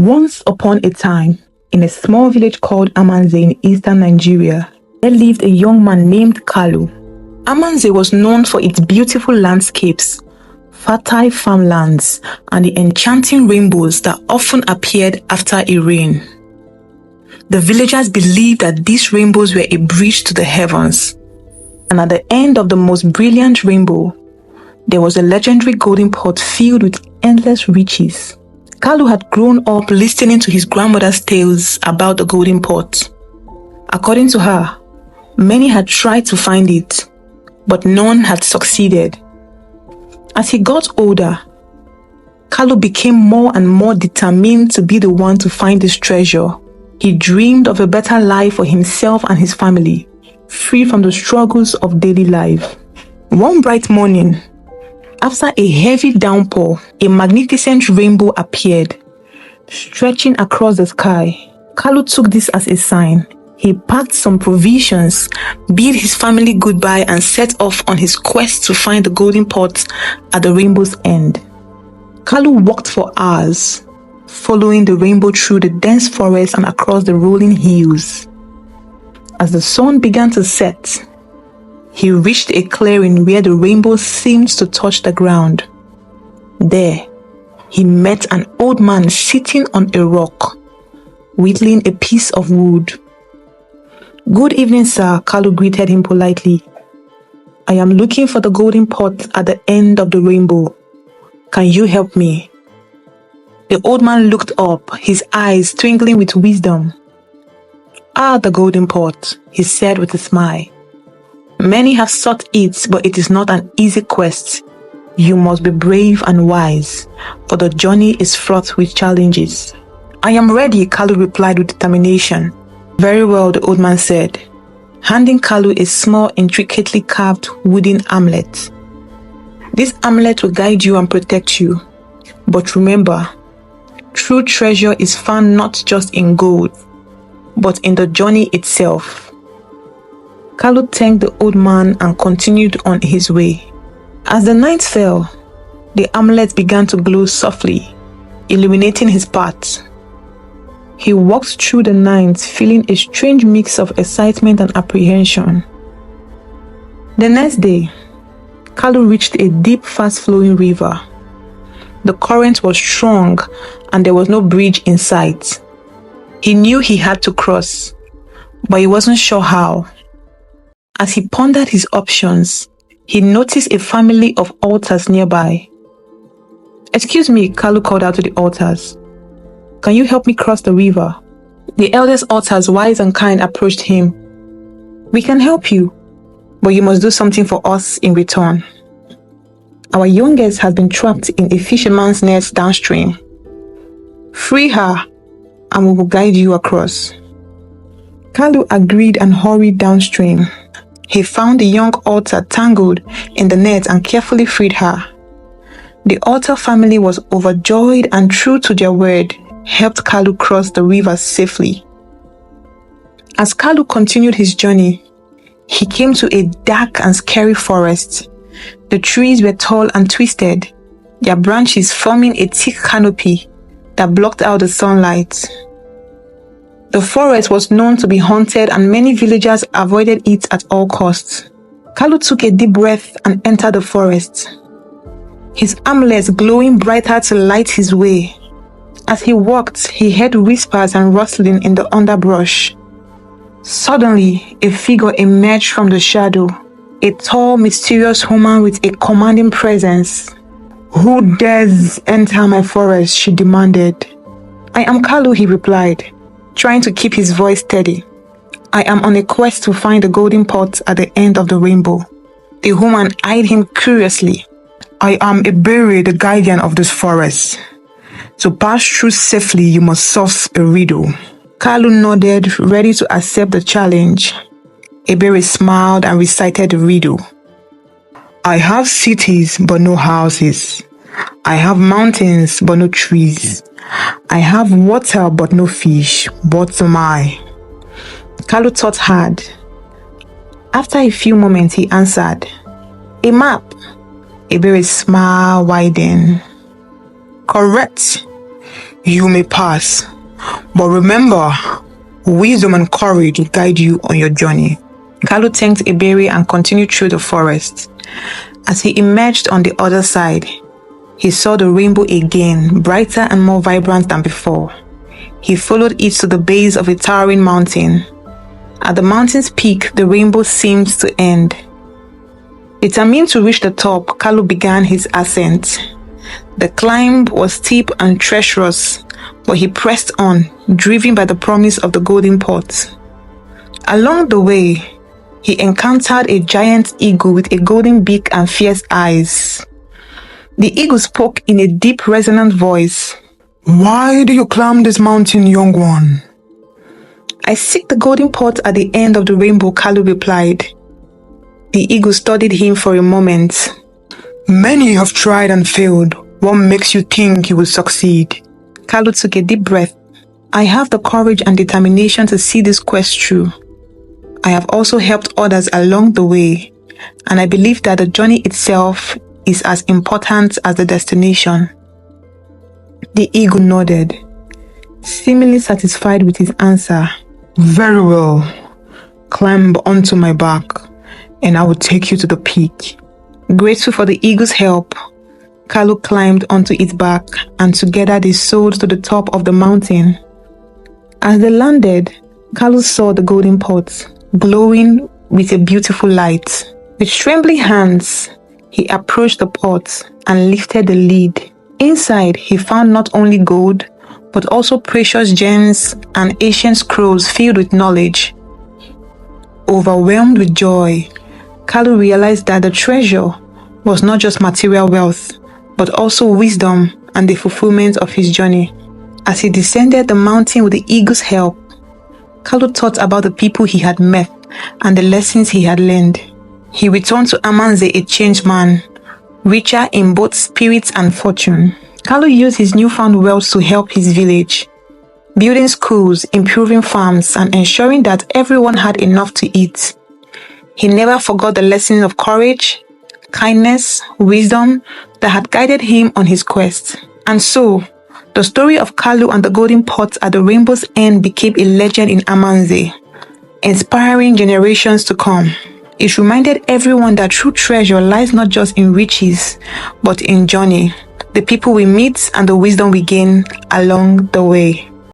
Once upon a time, in a small village called Amanze in eastern Nigeria, there lived a young man named Kalu. Amanze was known for its beautiful landscapes, fertile farmlands, and the enchanting rainbows that often appeared after a rain. The villagers believed that these rainbows were a bridge to the heavens, and at the end of the most brilliant rainbow, there was a legendary golden pot filled with endless riches. Kalu had grown up listening to his grandmother's tales about the golden pot. According to her, many had tried to find it, but none had succeeded. As he got older, Kalu became more and more determined to be the one to find this treasure. He dreamed of a better life for himself and his family, free from the struggles of daily life. One bright morning, after a heavy downpour, a magnificent rainbow appeared, stretching across the sky. Kalu took this as a sign. He packed some provisions, bid his family goodbye, and set off on his quest to find the golden pot at the rainbow's end. Kalu walked for hours, following the rainbow through the dense forest and across the rolling hills. As the sun began to set, he reached a clearing where the rainbow seemed to touch the ground. There, he met an old man sitting on a rock, whittling a piece of wood. "Good evening, sir," Kalu greeted him politely. "I am looking for the golden pot at the end of the rainbow. Can you help me?" The old man looked up, his eyes twinkling with wisdom. "Ah, the golden pot," he said with a smile. "Many have sought it, but it is not an easy quest. You must be brave and wise, for the journey is fraught with challenges." "I am ready," Kalu replied with determination. "Very well," the old man said, handing Kalu a small, intricately carved wooden amulet. "This amulet will guide you and protect you. But remember, true treasure is found not just in gold, but in the journey itself." Kalu thanked the old man and continued on his way. As the night fell, the amulet began to glow softly, illuminating his path. He walked through the night feeling a strange mix of excitement and apprehension. The next day, Kalu reached a deep, fast-flowing river. The current was strong and there was no bridge in sight. He knew he had to cross, but he wasn't sure how. As he pondered his options, he noticed a family of altars nearby. "Excuse me," Kalu called out to the altars. "Can you help me cross the river?" The eldest altars, wise and kind, approached him. "We can help you, but you must do something for us in return. Our youngest has been trapped in a fisherman's net downstream. Free her, and we will guide you across." Kalu agreed and hurried downstream. He found the young altar tangled in the net and carefully freed her. The altar family was overjoyed and, true to their word, helped Kalu cross the river safely. As Kalu continued his journey, he came to a dark and scary forest. The trees were tall and twisted, their branches forming a thick canopy that blocked out the sunlight. The forest was known to be haunted and many villagers avoided it at all costs. Kalu took a deep breath and entered the forest, his amulet glowing brighter to light his way. As he walked, he heard whispers and rustling in the underbrush. Suddenly, a figure emerged from the shadow, a tall, mysterious woman with a commanding presence. "Who dares enter my forest?" she demanded. "I am Kalu," he replied, trying to keep his voice steady. "I am on a quest to find the golden pot at the end of the rainbow." The woman eyed him curiously. "I am Ebere, the guardian of this forest. To pass through safely, you must solve a riddle." Kalu nodded, ready to accept the challenge. Ebere smiled and recited the riddle. "I have cities but no houses. I have mountains but no trees. I have water but no fish. What am I?" Kalu thought hard. After a few moments, he answered, "A map." Ebere's smile widened. "Correct. You may pass, but remember, wisdom and courage will guide you on your journey. Kalu thanked Ebere and continued through the forest. As he emerged on the other side, he saw the rainbow again, brighter and more vibrant than before. He followed it to the base of a towering mountain. At the mountain's peak, the rainbow seemed to end. Determined to reach the top, Kalu began his ascent. The climb was steep and treacherous, but he pressed on, driven by the promise of the golden pot. Along the way, he encountered a giant eagle with a golden beak and fierce eyes. The eagle spoke in a deep, resonant voice. "Why do you climb this mountain, young one?" "I seek the golden pot at the end of the rainbow," Kalu replied. The eagle studied him for a moment. "Many have tried and failed. What makes you think you will succeed?" Kalu took a deep breath. "I have the courage and determination to see this quest through. I have also helped others along the way, and I believe that the journey itself is as important as the destination." The eagle nodded, seemingly satisfied with his answer. "Very well. Climb onto my back, and I will take you to the peak." Grateful for the eagle's help, Kalu climbed onto its back, and together they soared to the top of the mountain. As they landed, Kalu saw the golden pot, glowing with a beautiful light. With trembling hands, he approached the pot and lifted the lid. Inside, he found not only gold, but also precious gems and ancient scrolls filled with knowledge. Overwhelmed with joy, Kalu realized that the treasure was not just material wealth, but also wisdom and the fulfillment of his journey. As he descended the mountain with the eagle's help, Kalu thought about the people he had met and the lessons he had learned. He returned to Amanze a changed man, richer in both spirit and fortune. Kalu used his newfound wealth to help his village, building schools, improving farms, and ensuring that everyone had enough to eat. He never forgot the lesson of courage, kindness, wisdom that had guided him on his quest. And so, the story of Kalu and the golden pot at the rainbow's end became a legend in Amanze, inspiring generations to come. It reminded everyone that true treasure lies not just in riches, but in journey, the people we meet, and the wisdom we gain along the way.